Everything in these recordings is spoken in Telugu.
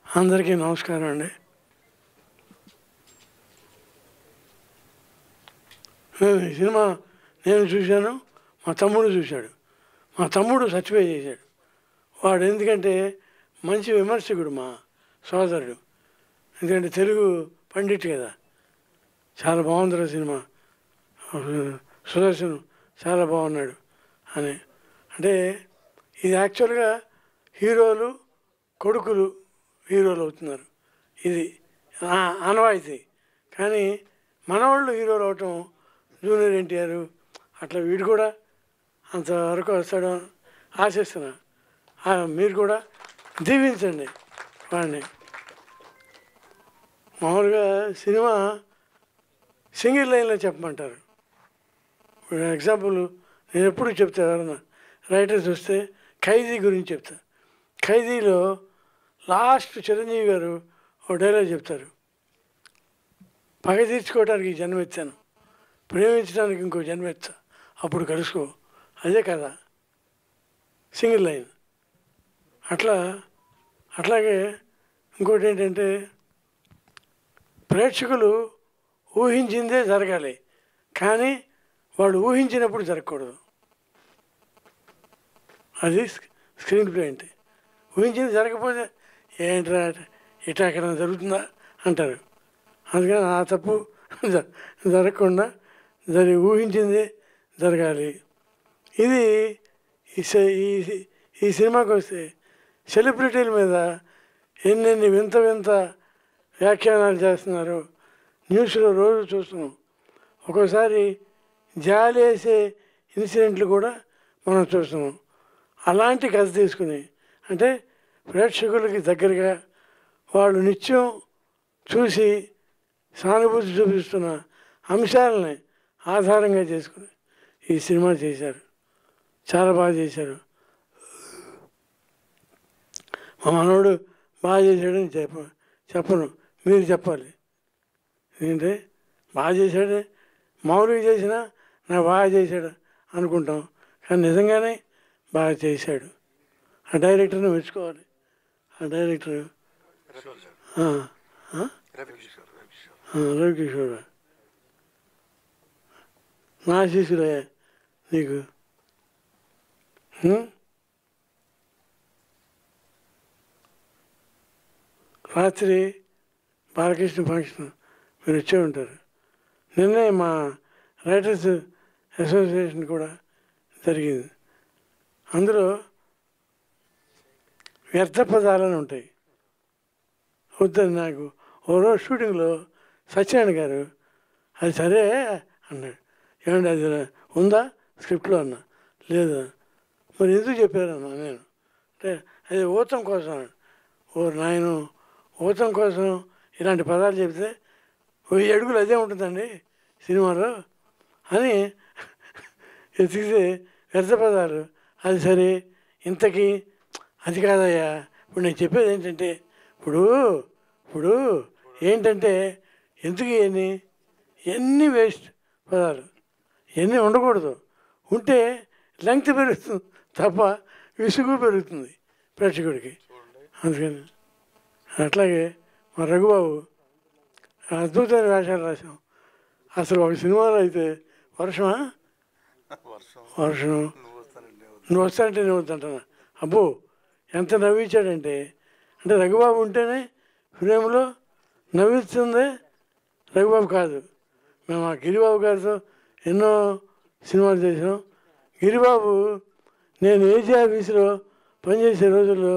అందరికీ నమస్కారం అండి. ఈ సినిమా నేను చూశాను, మా తమ్ముడు చూశాడు. మా తమ్ముడు సర్టిఫై చేశాడు. వాడు ఎందుకంటే మంచి విమర్శకుడు మా సోదరుడు. ఎందుకంటే తెలుగు పండిట్ కదా. చాలా బాగుంది సినిమా, సుదర్శన్ చాలా బాగున్నాడు అని. అంటే ఇది యాక్చువల్గా హీరోలు కొడుకులు హీరోలు అవుతున్నారు, ఇది ఆనవాయితీ. కానీ మనవాళ్ళు హీరోలు అవటం, జూనియర్ ఎన్టీఆర్ అట్లా వీడు కూడా అంతవరకు వస్తాడు ఆశిస్తున్నా. మీరు కూడా దీవించండి వాడిని. మామూలుగా సినిమా సింగిల్ లైన్లో చెప్పమంటారు. ఇప్పుడు ఎగ్జాంపుల్ నేను ఎప్పుడు చెప్తా, ఎవరన్నా రైటర్స్ వస్తే ఖైదీ గురించి చెప్తా. ఖైదీలో లాస్ట్ చిరంజీవి గారు ఒక డైలాగ్ చెప్తారు, పగ తీర్చుకోవడానికి జన్మెత్తాను, ప్రేమించడానికి ఇంకో జన్మెత్తా, అప్పుడు కలుసుకో. అదే కదా సింగిల్ లైన్. అట్లాగే ఇంకోటి ఏంటంటే ప్రేక్షకులు ఊహించిందే జరగాలి, కానీ వాళ్ళు ఊహించినప్పుడు జరగకూడదు. అది స్క్రీన్ ప్లే అంటే. ఊహించింది జరగకపోతే ఏంట్రా ఇట్లా ఎక్కడ జరుగుతుందా అంటారు. అందుకని ఆ తప్పు జరగకుండా ఊహించిందే జరగాలి. ఇది ఈ సినిమాకి వస్తే సెలబ్రిటీల మీద ఎన్నెన్ని వింత వింత వ్యాఖ్యానాలు చేస్తున్నారు, న్యూస్లో రోజు చూస్తున్నాం. ఒక్కోసారి జాలి వేసే ఇన్సిడెంట్లు కూడా మనం చూస్తున్నాం. అలాంటి కథ తీసుకుని, అంటే ప్రేక్షకులకి దగ్గరగా వాళ్ళు నిత్యం చూసి సానుభూతి చూపిస్తున్న అంశాలని ఆధారంగా చేసుకుని ఈ సినిమా చేశారు. చాలా బాగా చేశారు. మా మనోడు బాగా చేశాడని చెప్పను, మీరు చెప్పాలి. ఏంటంటే బాగా చేశాడే, మామూలుగా చేసినా నాకు బాగా చేశాడు అనుకుంటాం, కానీ నిజంగానే బాగా చేశాడు. ఆ డైరెక్టర్ని మెచ్చుకోవాలి. ఆ డైరెక్టర్ రవికిషోర్. నా శిష్యులే నీకు. రాత్రి బాలకృష్ణ ఫంక్షన్ మీరు వచ్చే ఉంటారు. నిన్నే మా రైటర్స్ అసోసియేషన్ కూడా జరిగింది. అందులో వ్యర్థ పదాలని ఉంటాయి. వద్దని నాకు ఓ రోజు షూటింగ్లో సత్యనారాయణ గారు అది సరే అన్నాడు. ఏమంటే అది ఉందా స్క్రిప్ట్లో అన్నా. లేదా మరి ఎందుకు చెప్పారన్నా నేను. అంటే అది ఊతం కోసం. ఓ నాయన ఊతం కోసం ఇలాంటి పదాలు చెప్తే 1000 అడుగులు అదే ఉంటుందండి సినిమాలో అని ఎతికితే వ్యర్థ పదాలు. అది సరే, ఇంతకీ అది కాదయ్యా. ఇప్పుడు నేను చెప్పేది ఏంటంటే ఇప్పుడు ఏంటంటే ఎందుకు ఇవన్నీ వేస్ట్ పదాలు, ఇవన్నీ ఉండకూడదు. ఉంటే లెంగ్త్ పెరుగుతుంది తప్ప విసుగు పెరుగుతుంది ప్రేక్షకుడికి. అందుకని అట్లాగే మా రఘుబాబు అద్భుతమైన వేషాలు రాసాం. అసలు ఒక సినిమాలో అయితే వర్షం నువ్వు వస్తానంటే నేను వద్దంటున్నా. అబ్బో ఎంత నవ్వించాడంటే, అంటే రఘుబాబు ఉంటేనే ఫ్రేమ్లో నవ్విస్తుంది రఘుబాబు కాదు. మేము ఆ గిరిబాబు గారితో ఎన్నో సినిమాలు చేసాం. గిరిబాబు నేను ఏజీ ఆఫీసులో పనిచేసే రోజుల్లో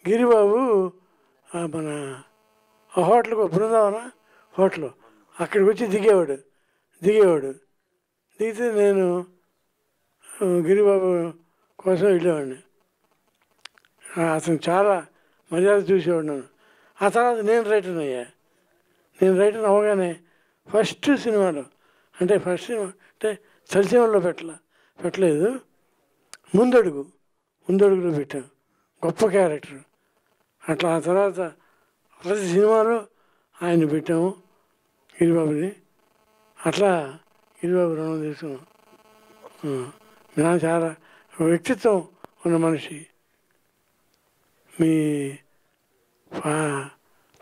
గిరిబాబు మన హోటల్కు బృందావన హోటల్ అక్కడికి వచ్చి దిగేవాడు. దిగితే నేను గిరిబాబు కోసం వెళ్ళేవాడిని. అతను చాలా మర్యాద చూసేవాడు నన్ను. ఆ తర్వాత నేను రైటర్ అయ్యా. నేను రైటర్ అవ్వగానే ఫస్ట్ సినిమాలో అంటే సరిసీమల్లో పెట్టలేదు, ముందడుగులో పెట్టాం. గొప్ప క్యారెక్టర్. అట్లా ఆ తర్వాత ప్రతి సినిమాలో ఆయన పెట్టాము గిరిబాబుని. అట్లా గిరిబాబు రుణం తీసుకున్నాం. చాలా వ్యక్తిత్వం ఉన్న మనిషి. మీ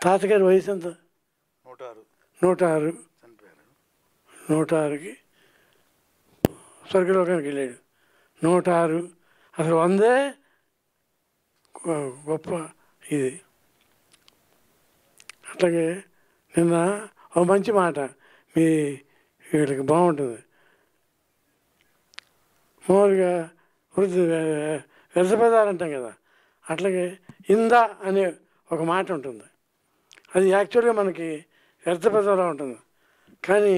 తాతగారి వయసు ఎంత? 106. చనిపోయారు. 106కి స్వర్గలోకానికి వెళ్ళాడు. 106 అసలు 100 గొప్ప ఇది. అట్లాగే నిన్న ఒక మంచి మాట మీ వీళ్ళకి బాగుంటుంది. మామూలుగా వృద్ధి వ్యర్థపదాలు అంటాం కదా, అట్లాగే ఇందా అనే ఒక మాట ఉంటుంది. అది యాక్చువల్గా మనకి వ్యర్థపదాలా ఉంటుంది. కానీ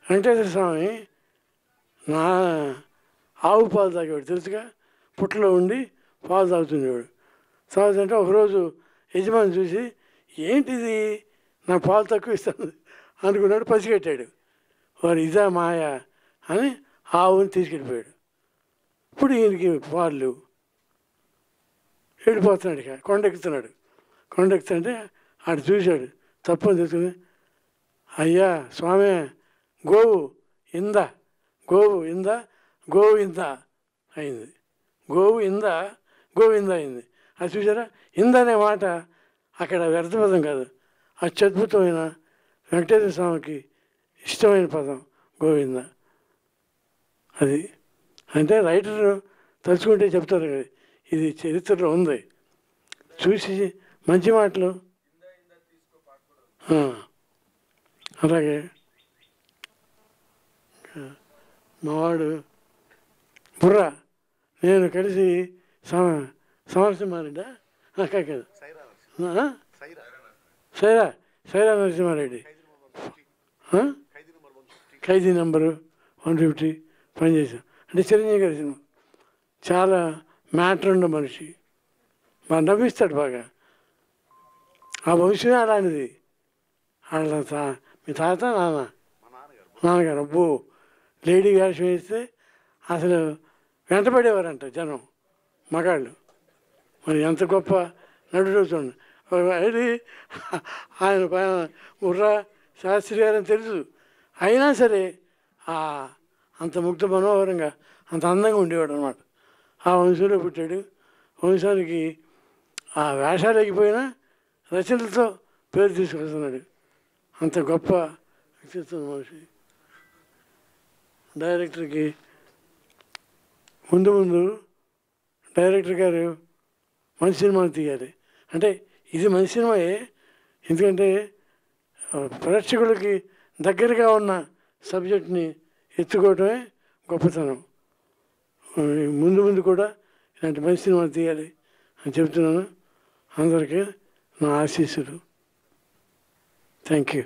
వెంకటేశ్వర స్వామి నా ఆవు పాలు తాగేవాడు, తెలుసుగా. పుట్టలో ఉండి పాలు తాగుతుండేవాడు. తాగుతుంటే ఒకరోజు యజమాని చూసి ఏంటిది నా పాలు తక్కువ ఇస్తాను అనుకున్నాడు, పసిగట్టాడు. వారు ఇదా మాయ అని ఆవుని తీసుకెళ్ళిపోయాడు. ఇప్పుడు ఈయనకి పాలు వెళ్ళిపోతున్నాడు, ఇక కొండెక్కుతున్నాడు. కొండెక్కుతుంటే ఆడు చూశాడు, తప్పని తెలుసుకుని, అయ్యా స్వామి గోవు ఇందా, గోవు ఇందా, గోవు ఇందా అయింది. గోవు ఇందా, గోవింద అయింది. అది చూసారా, ఇందనే మాట అక్కడ వ్యర్థపదం కాదు, అత్యద్భుతమైన వెంకటేశ్వర స్వామికి ఇష్టమైన పదం గోవింద. అది అంటే రైటర్ తలుచుకుంటే చెప్తారు కదా, ఇది చరిత్రలో ఉంది. చూసి మంచి మాటలు. అలాగే మావాడు బుర్ర నేను కలిసి సమరసింహారెడ్డి కాదు సైరా నరసింహారెడ్డి ఖైదీ నెంబరు 150 పనిచేసాం. అంటే చిరంజీవి గారి సినిమా. చాలా మ్యాటర్ ఉన్న మనిషి, బాగా నవ్విస్తాడు బాగా. ఆ వంశమే అలాంటిది. వాళ్ళ మీ తాత నాన్నగారు అబ్బో లేడీ వేషం వేస్తే అసలు వెంటపడేవారంట జనం, మగాళ్ళు. మరి ఎంత గొప్ప నటుడు చూడండి. అది ఆయన బుర్రా శాస్త్రి గారని తెలుసు, అయినా సరే అంత ముగ్ధ మనోహరంగా అంత అందంగా ఉండేవాడు అనమాట. ఆ వంశంలో పుట్టాడు. వంశానికి ఆ వేషాలు ఎగిపోయినా రచనలతో పేరు తీసుకొస్తున్నాడు. అంత గొప్ప వ్యక్తిత్వం మనిషి. డైరెక్టర్కి ముందు డైరెక్టర్ గారు మంచి సినిమాలు తీయాలి అంటే ఇది మంచి సినిమాయే, ఎందుకంటే ప్రేక్షకులకి దగ్గరగా ఉన్న సబ్జెక్ట్ని ఎత్తుకోవటమే గొప్పతనం. ముందు కూడా ఇలాంటి మంచి సినిమాలు తీయాలి అని చెప్తున్నాను. అందరికీ నా ఆశీస్సులు. Thank you.